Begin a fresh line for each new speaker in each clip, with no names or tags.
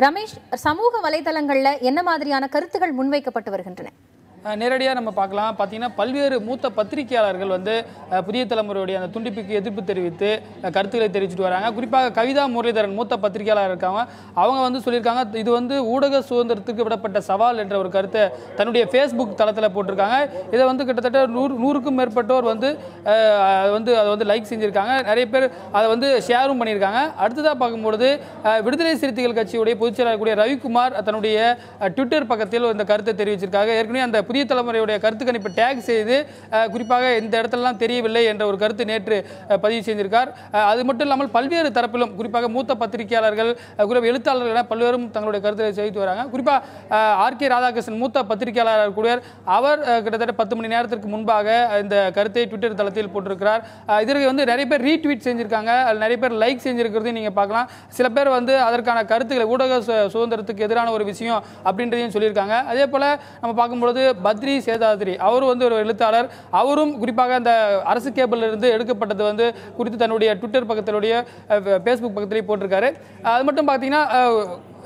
ரமேஷ், சமூக வலைதளங்கள்ல என்ன மாதிரியான கருத்துகள் முன்வைக்கப்பட்டு வருகின்றன?
நேரடியாக நம்ம பார்க்கலாம். பார்த்தீங்கன்னா பல்வேறு மூத்த பத்திரிகையாளர்கள் புதிய தலைமுறையுடைய அந்த துண்டிப்புக்கு எதிர்ப்பு தெரிவித்து கருத்துக்களை தெரிவிச்சுட்டு வராங்க. குறிப்பாக கவிதா முரளிதரன் மூத்த பத்திரிகையாளர் இருக்காங்க. அவங்க சொல்லியிருக்காங்க, இது ஊடக சுதந்திரத்துக்கு விடப்பட்ட சவால் என்ற ஒரு கருத்தை தன்னுடைய ஃபேஸ்புக் தளத்தில் போட்டிருக்காங்க. இதை கிட்டத்தட்ட 100க்கும் மேற்பட்டோர் அதை லைக் செஞ்சுருக்காங்க. நிறைய பேர் அதை ஷேரும் பண்ணியிருக்காங்க. அடுத்ததாக பார்க்கும்பொழுது விடுதலை சிறுத்தைகள் கட்சியுடைய பொதுச் செயலாளர் கூடிய ரவிக்குமார் தன்னுடைய ட்விட்டர் பக்கத்தில் இந்த கருத்தை தெரிவிச்சிருக்காங்க. ஏற்கனவே அந்த புதிய தலைமுறையுடைய கருத்து கணிப்பு டேக் செய்து குறிப்பாக இந்த இடத்துலலாம் தெரியவில்லை என்ற ஒரு கருத்து நேற்று பதிவு செய்திருக்கார். அது மட்டும் இல்லாமல் பல்வேறு தரப்பிலும் குறிப்பாக மூத்த பத்திரிகையாளர்கள் எழுத்தாளர்கள் என பல்வேறும் தங்களுடைய கருத்தை தெரிவித்து வராங்க. குறிப்பாக ஆர்.கே. ராதாகிருஷ்ணன் மூத்த பத்திரிகையாளர் கூட அவர் கிட்டத்தட்ட 10 மணி நேரத்திற்கு முன்பாக இந்த கருத்தை ட்விட்டர் தளத்தில் போட்டிருக்கிறார். இதற்கு நிறைய பேர் ரீட்வீட் செஞ்சிருக்காங்க, நிறைய பேர் லைக் செஞ்சிருக்கிறதையும் நீங்க பார்க்கலாம். சில பேர் அதற்கான கருத்துக்களை ஊடக சுதந்திரத்துக்கு எதிரான ஒரு விஷயம் அப்படின்றதையும் சொல்லியிருக்காங்க. அதே போல நம்ம பார்க்கும்பொழுது பத்ரி சேதாத்ரி அவர் ஒரு எழுத்தாளர். அவரும் குறிப்பாக அந்த அரசு கேபிள் இருந்து எடுக்கப்பட்டது குறித்து தன்னுடைய ட்விட்டர் பக்கத்தினுடைய ஃபேஸ்புக் பக்கத்திலேயே போட்டிருக்காரு. அது மட்டும் பார்த்தீங்கன்னா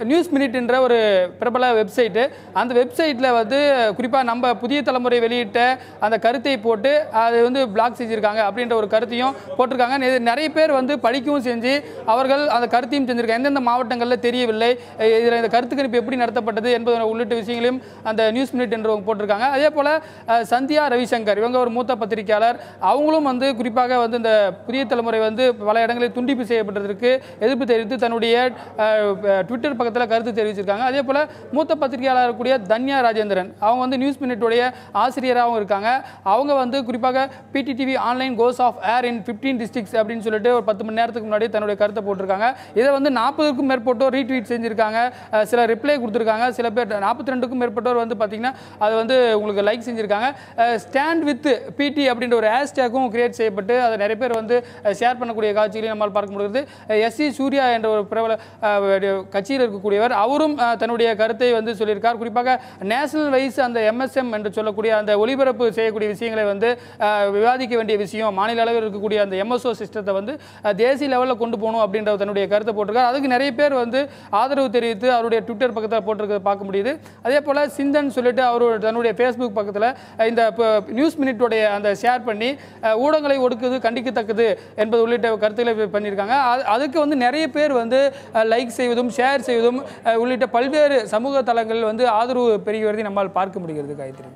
நியூஸ் மினிட் என்ற ஒரு பிரபல வெப்சைட்டு, அந்த வெப்சைட்டில் குறிப்பாக நம்ம புதிய தலைமுறை வெளியிட்ட அந்த கருத்தை போட்டு அது பிளாக் செஞ்சுருக்காங்க அப்படின்ற ஒரு கருத்தையும் போட்டிருக்காங்க. நிறைய பேர் படிக்கவும் செஞ்சு அவர்கள் அந்த கருத்தையும் செஞ்சுருக்காங்க. எந்தெந்த மாவட்டங்களில் தெரியவில்லை, இதில் இந்த கருத்து கணிப்பு எப்படி நடத்தப்பட்டது என்பது உள்ளிட்ட விஷயங்களையும் அந்த நியூஸ் மினிட் என்று போட்டிருக்காங்க. அதே போல் சந்தியா ரவிசங்கர் இவங்க ஒரு மூத்த பத்திரிகையாளர். அவங்களும் குறிப்பாக இந்த புதிய தலைமுறை பல இடங்களில் துண்டிப்பு செய்யப்பட்டதற்கு எதிர்ப்பு தெரிவித்து தன்னுடைய ட்விட்டர் கருத்து தெரிவிச்சிருக்காங்க. அதே போல மூத்த பத்திரிகையாளர் கூடிய தன்யா ராஜேந்திரன் அவங்க நியூஸ் மினிட்டுடைய ஆசிரியராகவும் இருக்காங்க. அவங்க குறிப்பாக PTTV online goes off air in 15 districts அப்படின்னு சொல்லிட்டு ஒரு 10 மணி நேரத்துக்கு முன்னாடி தன்னுடைய கருத்தை போட்டிருக்காங்க. இதை 40க்கும் மேற்பட்டோர் ரீட்வீட் செஞ்சிருக்காங்க, சில ரிப்ளை கொடுத்துருக்காங்க. சில பேர் 42க்கும் மேற்பட்டோர் பார்த்தீங்கன்னா அது உங்களுக்கு லைக் செஞ்சிருக்காங்க. ஸ்டாண்ட் வித் PT அப்படின்ற ஒரு ஹேஷ்டேக்கும் கிரியேட் செய்யப்பட்டு அதை நிறைய பேர் ஷேர் பண்ணக்கூடிய காட்சிகளையும் நம்மால் பார்க்க முடியுது. SC சூர்யா என்ற ஒரு பிரபல கட்சியில் இருக்கக்கூடியவர் அவரும் தன்னுடைய கருத்தை சொல்லியிருக்கார். குறிப்பாக நேஷனல் வைஸ் அந்த MSM என்று சொல்லக்கூடிய அந்த ஒளிபரப்பு செய்யக்கூடிய விஷயங்களை விவாதிக்க வேண்டிய விஷயம், மாநில அளவில் இருக்கக்கூடிய அந்த MSO சிஸ்டத்தை தேசிய லெவலில் கொண்டு போகணும் அப்படின்ற தன்னுடைய கருத்தை போட்டிருக்கார். அதுக்கு நிறைய பேர் ஆதரவு தெரிவித்து அவருடைய ட்விட்டர் பக்கத்தில் போட்டிருக்கிறத பார்க்க முடியுது. அதே போல சிந்தன் சொல்லிட்டு அவர் தன்னுடைய ஃபேஸ்புக் பக்கத்தில் இந்த நியூஸ் மினிட்டுடைய அந்த ஷேர் பண்ணி ஊடகங்களை ஒடுக்குது கண்டிக்கத்தக்கது என்பது உள்ளிட்ட கருத்துக்களை பண்ணியிருக்காங்க. அதுக்கு நிறைய பேர் லைக் செய்வதும் ஷேர் செய்வதும் உள்ளிட்ட பல்வேறு சமூக தளங்களில் ஆதரவு பெருகி வருவதை நம்மால் பார்க்க முடிகிறது. காயத்ரி.